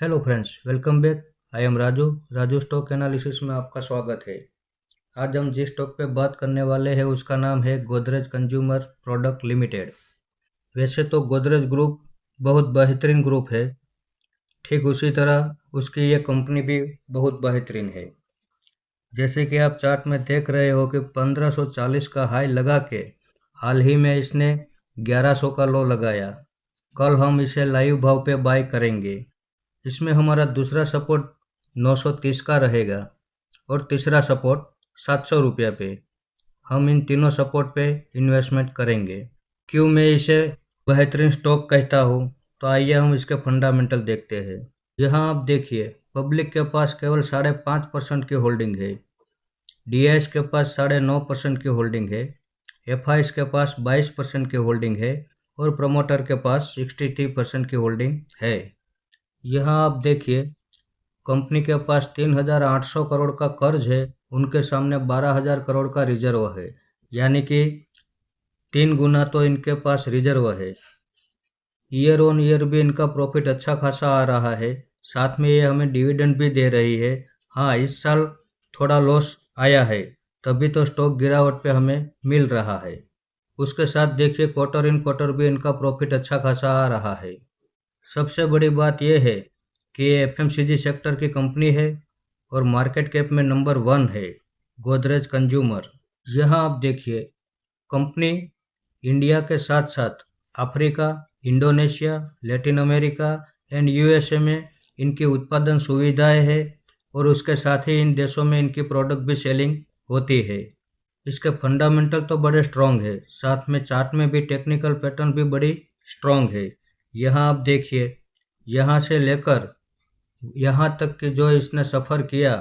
Hello friends, welcome back. I am Raju. Raju stock analysis में आपका स्वागत है। आज हम जिस स्टॉक पे बात करने वाले हैं उसका नाम है गोदरेज कंज्यूमर प्रोडक्ट लिमिटेड। वैसे तो गोदरेज ग्रुप बहुत बेहतरीन ग्रुप है, ठीक उसी तरह उसकी ये कंपनी भी बहुत बेहतरीन है। जैसे कि आप चार्ट में देख रहे हो कि 1540 का हाई लगा के हाल ही में इसने 1100 का लो लगाया। कल हम इसे लाइव भाव पे बाय करेंगे। इसमें हमारा दूसरा सपोर्ट 930 का रहेगा और तीसरा सपोर्ट 700 रुपये पे। हम इन तीनों सपोर्ट पे इन्वेस्टमेंट करेंगे। क्यों मैं इसे बेहतरीन स्टॉक कहता हूँ, तो आइए हम इसके फंडामेंटल देखते हैं। यहाँ आप देखिए, पब्लिक के पास केवल 5.5% की होल्डिंग है, डीआईएस के पास 9.5% की होल्डिंग है, एफआईएस के पास 22% की होल्डिंग है और प्रमोटर के पास 63% की होल्डिंग है। यहाँ आप देखिए, कंपनी के पास 3,800 करोड़ का कर्ज है, उनके सामने 12,000 करोड़ का रिजर्व है, यानी कि 3 गुना तो इनके पास रिजर्व है। ईयर ऑन ईयर भी इनका प्रॉफिट अच्छा खासा आ रहा है, साथ में ये हमें डिविडेंड भी दे रही है। हाँ, इस साल थोड़ा लॉस आया है, तभी तो स्टॉक गिरावट पे हमें मिल रहा है। उसके साथ देखिए, क्वार्टर इन क्वार्टर भी इनका प्रॉफिट अच्छा खासा आ रहा है। सबसे बड़ी बात यह है कि ये एफएमसीजी सेक्टर की कंपनी है और मार्केट कैप में नंबर 1 है, गोदरेज कंज्यूमर। यहाँ आप देखिए, कंपनी इंडिया के साथ साथ Africa, Indonesia, Latin America and USA में इनकी उत्पादन सुविधाएं है और उसके साथ ही इन देशों में इनकी प्रोडक्ट भी सेलिंग होती है। इसके फंडामेंटल तो बड़े स्ट्रॉन्ग है, साथ में चार्ट में भी टेक्निकल पैटर्न भी बड़ी स्ट्रॉन्ग है। यहाँ आप देखिए, यहाँ से लेकर यहाँ तक कि जो इसने सफ़र किया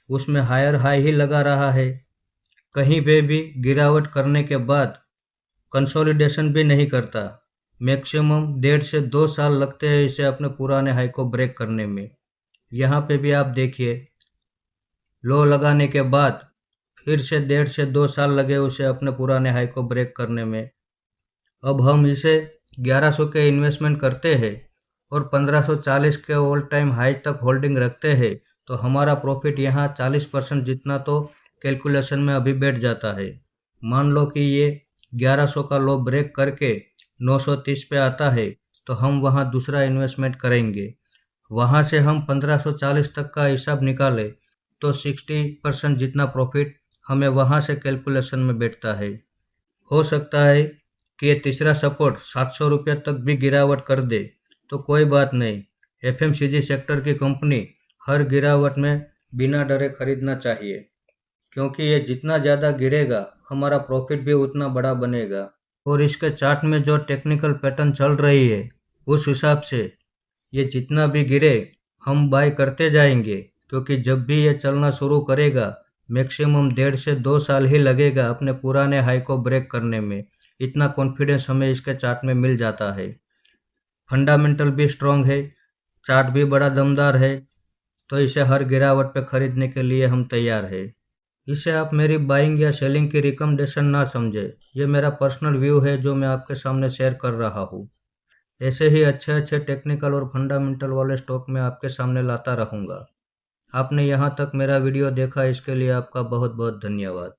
उसमें हायर हाई ही लगा रहा है। कहीं पे भी गिरावट करने के बाद कंसोलिडेशन भी नहीं करता। मैक्सिमम 1.5 से 2 साल लगते हैं इसे अपने पुराने हाई को ब्रेक करने में। यहाँ पे भी आप देखिए, लो लगाने के बाद फिर से 1.5 से 2 साल लगे उसे अपने पुराने हाई को ब्रेक करने में। अब हम इसे 1100 के इन्वेस्टमेंट करते हैं और 1540 के ऑल टाइम हाई तक होल्डिंग रखते हैं, तो हमारा प्रॉफिट यहाँ 40% जितना तो कैलकुलेशन में अभी बैठ जाता है। मान लो कि ये 1100 का लो ब्रेक करके 930 पे आता है, तो हम वहाँ दूसरा इन्वेस्टमेंट करेंगे। वहाँ से हम 1540 तक का हिसाब निकालें तो 60% जितना प्रॉफिट हमें वहाँ से कैलकुलेशन में बैठता है। हो सकता है कि ये तीसरा सपोर्ट 700 रुपये तक भी गिरावट कर दे, तो कोई बात नहीं। एफएमसीजी सेक्टर की कंपनी हर गिरावट में बिना डरे खरीदना चाहिए, क्योंकि ये जितना ज़्यादा गिरेगा हमारा प्रॉफिट भी उतना बड़ा बनेगा। और इसके चार्ट में जो टेक्निकल पैटर्न चल रही है, उस हिसाब से ये जितना भी गिरे हम बाय करते जाएंगे, क्योंकि जब भी ये चलना शुरू करेगा मैक्सिमम 1.5 से 2 साल ही लगेगा अपने पुराने हाई को ब्रेक करने में। इतना कॉन्फिडेंस हमें इसके चार्ट में मिल जाता है। फंडामेंटल भी स्ट्रॉन्ग है, चार्ट भी बड़ा दमदार है, तो इसे हर गिरावट पे खरीदने के लिए हम तैयार है। इसे आप मेरी बाइंग या सेलिंग की रिकमेंडेशन ना समझे, ये मेरा पर्सनल व्यू है जो मैं आपके सामने शेयर कर रहा हूँ। ऐसे ही अच्छे अच्छे टेक्निकल और फंडामेंटल वाले स्टॉक मैं आपके सामने लाता रहूँगा। आपने यहाँ तक मेरा वीडियो देखा, इसके लिए आपका बहुत बहुत धन्यवाद।